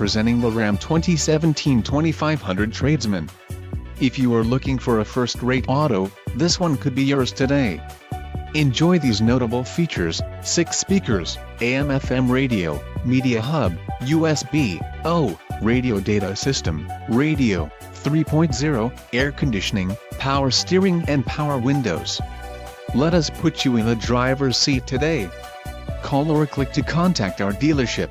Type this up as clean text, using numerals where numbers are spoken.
presenting the Ram 2017 2500 Tradesman. If you are looking for a first-rate auto, this one could be yours today. Enjoy these notable features: 6 speakers, AM/FM radio, media hub, USB-O, radio data system, radio, 3.0, air conditioning, power steering and power windows. Let us put you in the driver's seat today. Call or click to contact our dealership.